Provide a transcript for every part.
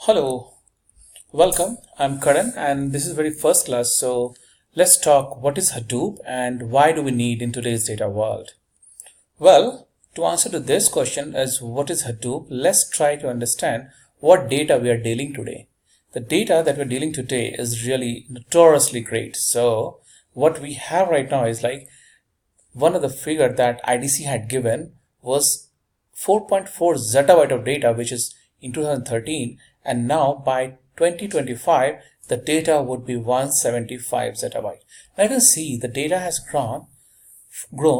Hello, welcome. I'm Karan and this is very first class. So let's talk what is Hadoop and why do we need in today's data world? Well, to answer to this question as what is Hadoop, let's try to understand what data we are dealing today. The data that we're dealing today is really notoriously great. So what we have right now is like one of the figure that IDC had given was 4.4 zettabyte of data, which is in 2013, and now by 2025 the data would be 175 zettabyte. Now you can see the data has grown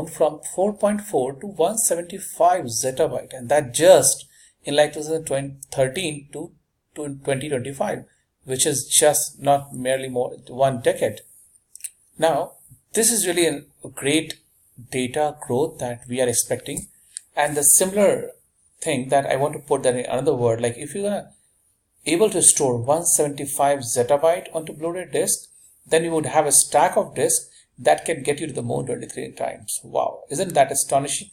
from 4.4 to 175 zettabyte, and that just in like 2013 to 2025, which is just not merely more 1 decade. Now this is really a great data growth that we are expecting, and the similar thing that I want to put that in another word, like if you're gonna able to store 175 zettabyte onto Blu-ray disk, then you would have a stack of disks that can get you to the moon 23 times. Wow, isn't that astonishing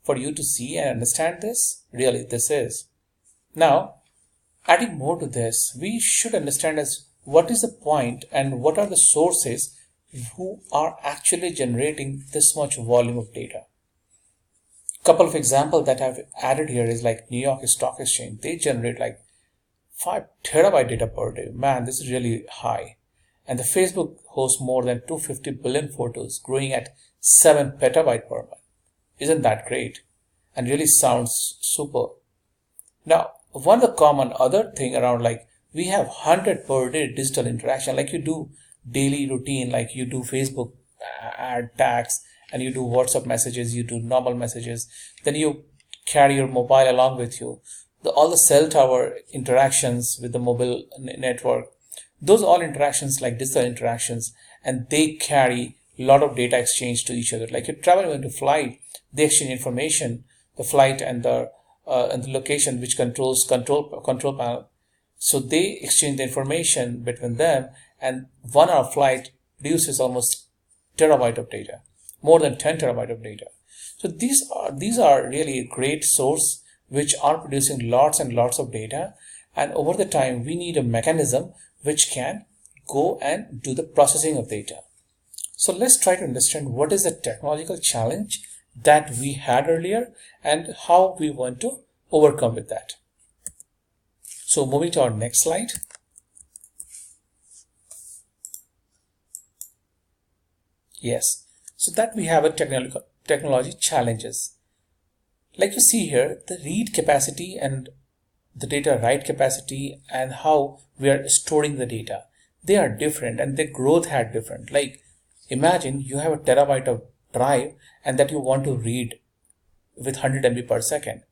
for you to see and understand this? Really, this is. Now, adding more to this, we should understand as what is the point and what are the sources who are actually generating this much volume of data. Couple of examples that I've added here is like New York Stock Exchange. They generate like 5 terabyte data per day. Man, this is really high. And the Facebook hosts more than 250 billion photos, growing at 7 petabyte per month. Isn't that great? And really sounds super. Now, one of the common other thing around, like we have 100 per day digital interaction, like you do daily routine, like you do Facebook ad tags, and you do WhatsApp messages, you do normal messages, then you carry your mobile along with you. All the cell tower interactions with the mobile network, those all interactions like digital interactions, and they carry a lot of data exchange to each other. Like you're traveling into flight, they exchange information, the flight and the location which controls control panel. So they exchange the information between them, and 1 hour flight produces almost terabyte of data, more than 10 terabyte of data. So these are really a great source which are producing lots and lots of data, and over the time we need a mechanism which can go and do the processing of data. So let's try to understand what is the technological challenge that we had earlier and how we want to overcome with that. So moving to our next slide. Yes, so that we have a technology challenges. Like you see here, the read capacity and the data write capacity and how we are storing the data, they are different and their growth had different. Like imagine you have a terabyte of drive and that you want to read with 100 MB per second.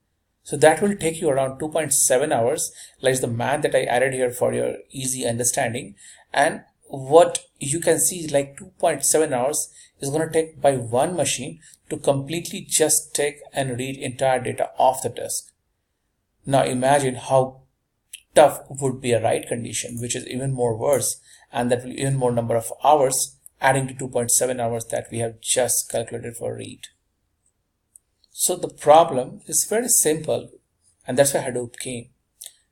So that will take you around 2.7 hours, like the math that I added here for your easy understanding. And what you can see is like 2.7 hours is going to take by one machine to completely just take and read entire data off the disk. Now imagine how tough would be a write condition, which is even more worse, and that will even more number of hours adding to 2.7 hours that we have just calculated for read. So the problem is very simple, and that's why Hadoop came.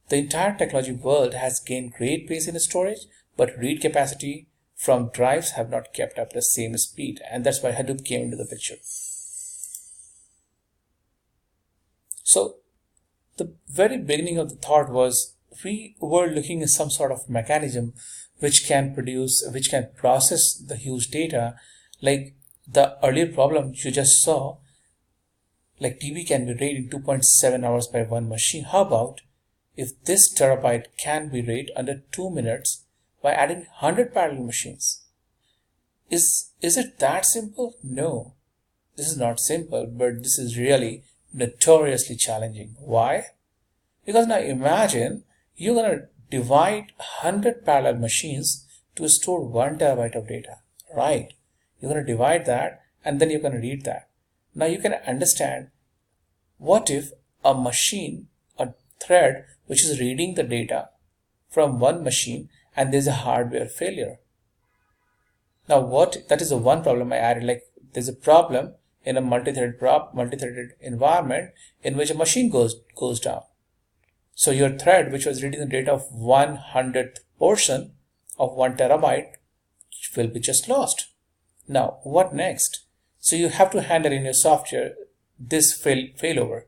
The entire technology world has gained great pace in storage, but read capacity from drives have not kept up the same speed, and that's why Hadoop came into the picture. So the very beginning of the thought was we were looking at some sort of mechanism which can process the huge data, like the earlier problem you just saw, like TV can be read in 2.7 hours by one machine. How about if this terabyte can be read under 2 minutes by adding 100 parallel machines? Is it that simple? No, this is not simple, but this is really notoriously challenging. Why? Because now imagine you're going to divide 100 parallel machines to store 1 terabyte of data, right? You're going to divide that and then you're going to read that. Now you can understand, what if a machine, a thread which is reading the data from one machine and there's a hardware failure? Now that is the one problem I added. Like there's a problem in a multi-threaded environment in which a machine goes down. So your thread, which was reading the data of 100th portion of 1 terabyte, will be just lost. Now, what next? So you have to handle in your software this failover.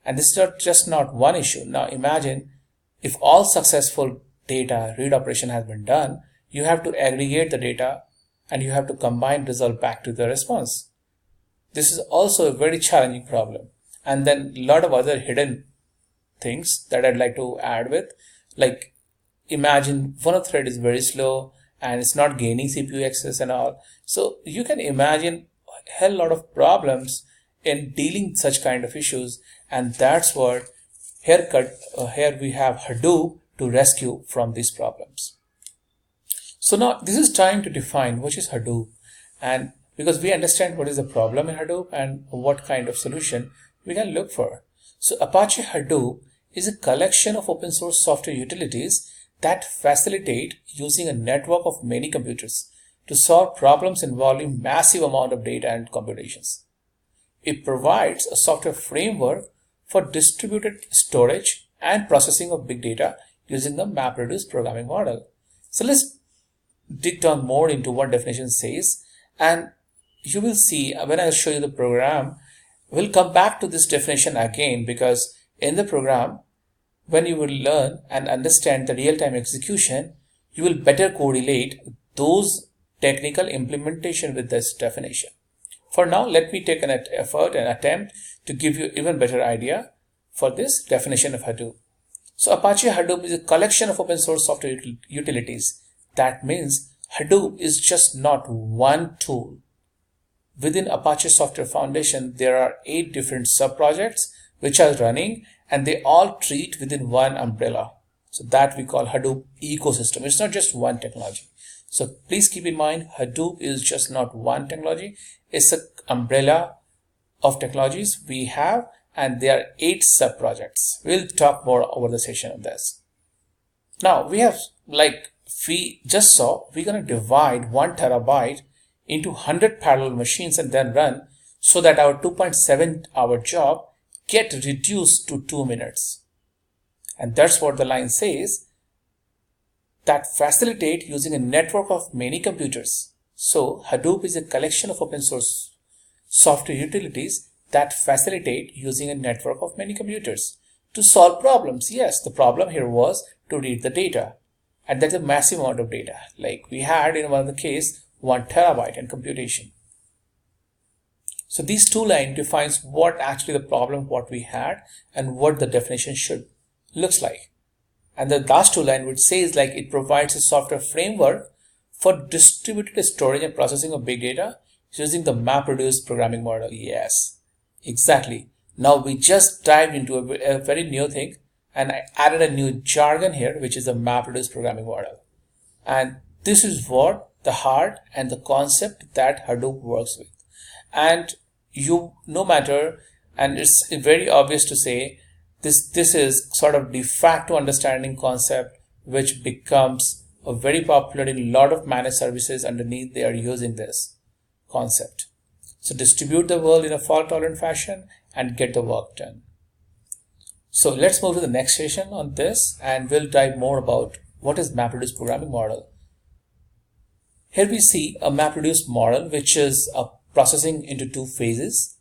And this is just not one issue. Now imagine if all successful data read operation has been done, you have to aggregate the data and you have to combine result back to the response. This is also a very challenging problem. And then a lot of other hidden things that I'd like to add with, like imagine one of the thread is very slow and it's not gaining CPU access and all. So you can imagine a hell lot of problems in dealing with such kind of issues, and that's what here we have Hadoop to rescue from these problems. So now this is time to define what is Hadoop, and because we understand what is the problem in Hadoop and what kind of solution we can look for. So Apache Hadoop is a collection of open source software utilities that facilitate using a network of many computers to solve problems involving massive amount of data and computations. It provides a software framework for distributed storage and processing of big data using the MapReduce programming model. So let's dig down more into what definition says, and you will see when I show you the program, we'll come back to this definition again, because in the program, when you will learn and understand the real-time execution, you will better correlate those technical implementation with this definition. For now, let me take an effort and attempt to give you even better idea for this definition of Hadoop. So Apache Hadoop is a collection of open source software utilities. That means Hadoop is just not one tool. Within Apache Software Foundation, there are 8 different sub-projects which are running, and they all treat within one umbrella. So that we call Hadoop ecosystem. It's not just one technology. So please keep in mind, Hadoop is just not one technology. It's an umbrella of technologies we have, and there are 8 sub-projects. We'll talk more over the session of this. Now we have, like we just saw, we're going to divide 1 terabyte into 100 parallel machines and then run, so that our 2.7 hour job get reduced to 2 minutes. And that's what the line says, that facilitate using a network of many computers. So Hadoop is a collection of open source software utilities that facilitate using a network of many computers to solve problems. Yes, the problem here was to read the data, and that's a massive amount of data, like we had in one of the case 1 terabyte in computation. So these two lines defines what actually the problem what we had and what the definition should looks like. And the last two line which says like it provides a software framework for distributed storage and processing of big data using the MapReduce programming model. Yes, exactly. Now we just dived into a very new thing, and I added a new jargon here, which is the MapReduce programming model. And this is what the heart and the concept that Hadoop works with. And you, no matter, and it's very obvious to say, this is sort of de facto understanding concept which becomes a very popular in a lot of managed services. Underneath they are using this concept. So distribute the world in a fault tolerant fashion and get the work done. So let's move to the next session on this, and we'll dive more about what is MapReduce programming model. Here we see a MapReduce model which is a processing into 2 phases,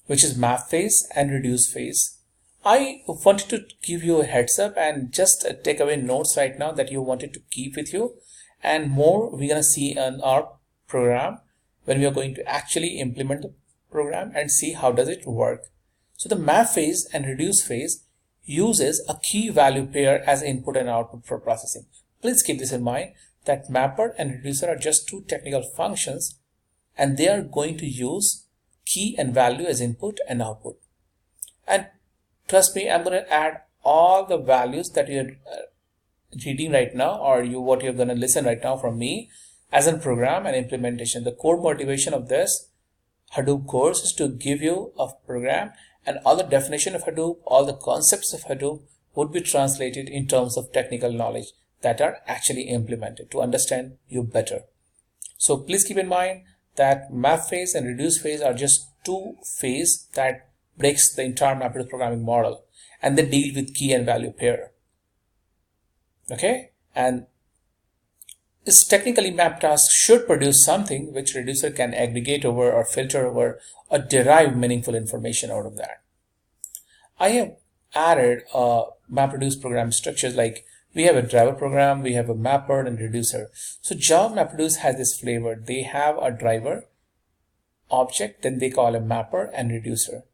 which is map phase and reduce phase. I wanted to give you a heads up and just take away notes right now that you wanted to keep with you, and more we're going to see in our program when we are going to actually implement the program and see how does it work. So the map phase and reduce phase uses a key value pair as input and output for processing. Please keep this in mind that mapper and reducer are just 2 technical functions, and they are going to use key and value as input and output. And trust me, I'm going to add all the values that you're reading right now, or what you're going to listen right now from me as a program and implementation. The core motivation of this Hadoop course is to give you a program, and all the definition of Hadoop, all the concepts of Hadoop would be translated in terms of technical knowledge that are actually implemented to understand you better. So please keep in mind that map phase and reduce phase are just 2 phases that breaks the entire MapReduce programming model. and they deal with key and value pair. Okay, and this technically mapped task should produce something which reducer can aggregate over or filter over or derive meaningful information out of that. I have added MapReduce program structures like we have a driver program, we have a mapper and reducer. So Java MapReduce has this flavor. They have a driver object, then they call a mapper and reducer.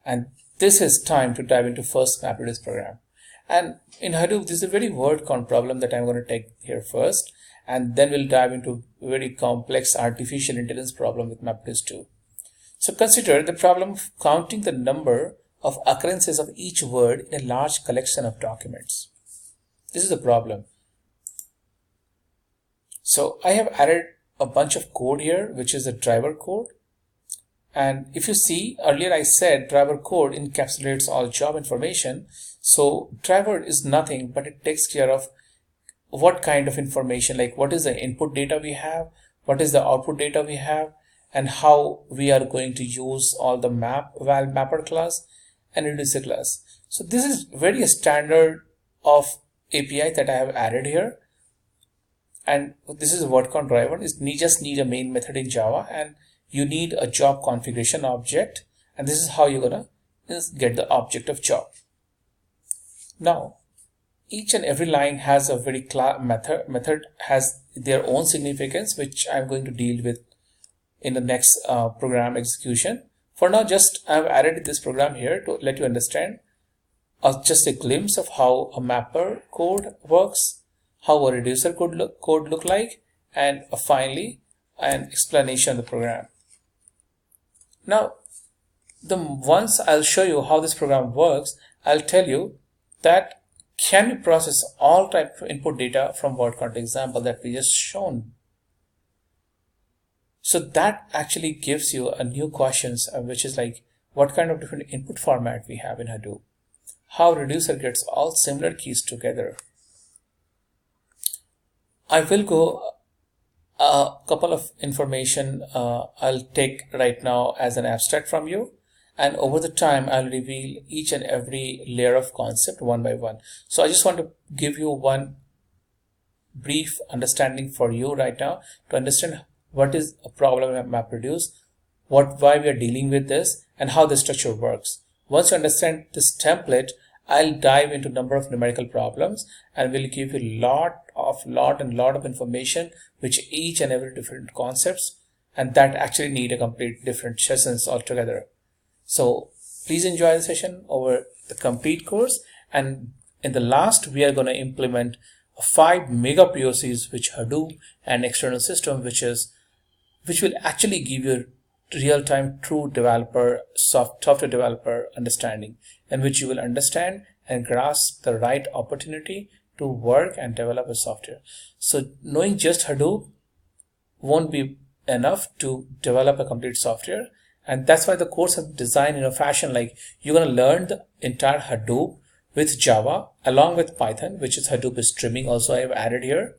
And this is time to dive into first MapReduce program. And in Hadoop, this is a very word count problem that I'm going to take here first. And then we'll dive into a very complex artificial intelligence problem with MapReduce 2. So consider the problem of counting the number of occurrences of each word in a large collection of documents. This is the problem. So I have added a bunch of code here, which is the driver code. And if you see, earlier I said driver code encapsulates all job information. So driver is nothing, but it takes care of what kind of information, like what is the input data we have, what is the output data we have, and how we are going to use all the mapper class and reducer class. So this is very standard of API that I have added here. And this is a word count driver. You just need a main method in Java, and you need a job configuration object, and this is how you're gonna get the object of job. Now, each and every line has a very method has their own significance, which I'm going to deal with in the next program execution. For now, just I've added this program here to let you understand just a glimpse of how a mapper code works, how a reducer code look like, and finally an explanation of the program. Now, once I'll show you how this program works, I'll tell you that can we process all type of input data from word count example that we just shown. So that actually gives you a new questions, which is like what kind of different input format we have in Hadoop, how reducer gets all similar keys together. I will go a couple of information I'll take right now as an abstract from you, and over the time I'll reveal each and every layer of concept one by one. So I just want to give you one brief understanding for you right now to understand what is a problem in MapReduce, why we are dealing with this, and how the structure works. Once you understand this template, I'll dive into number of numerical problems and will give you lot of information which each and every different concepts, and that actually need a complete different sessions altogether. So please enjoy the session over the complete course, and in the last we are going to implement 5 mega POCs which Hadoop and external system which will actually give you real-time true developer software developer understanding, and which you will understand and grasp the right opportunity to work and develop a software. So knowing just Hadoop won't be enough to develop a complete software, and that's why the course is designed in a fashion like you're going to learn the entire Hadoop with Java along with Python, which is Hadoop streaming also I have added here.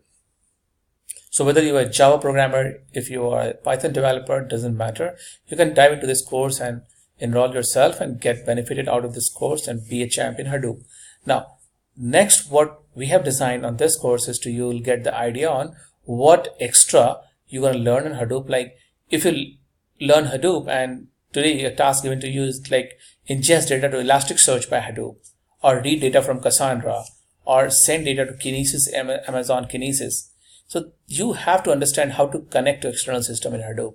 So whether you are a Java programmer, if you are a Python developer, doesn't matter. You can dive into this course and enroll yourself and get benefited out of this course and be a champion Hadoop. Now, next what we have designed on this course is you'll get the idea on what extra you're going to learn in Hadoop. Like if you learn Hadoop and today a task given to you is like ingest data to Elasticsearch by Hadoop, or read data from Cassandra, or send data to Kinesis, Amazon Kinesis. So you have to understand how to connect to external system in Hadoop.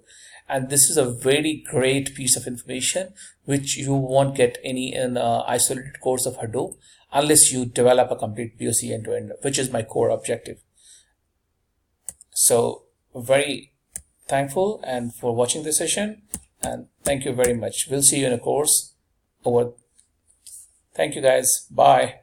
And this is a very great piece of information which you won't get any in an isolated course of Hadoop unless you develop a complete POC end-to-end, which is my core objective. So very thankful and for watching this session, and thank you very much. We'll see you in a course over. Thank you guys. Bye.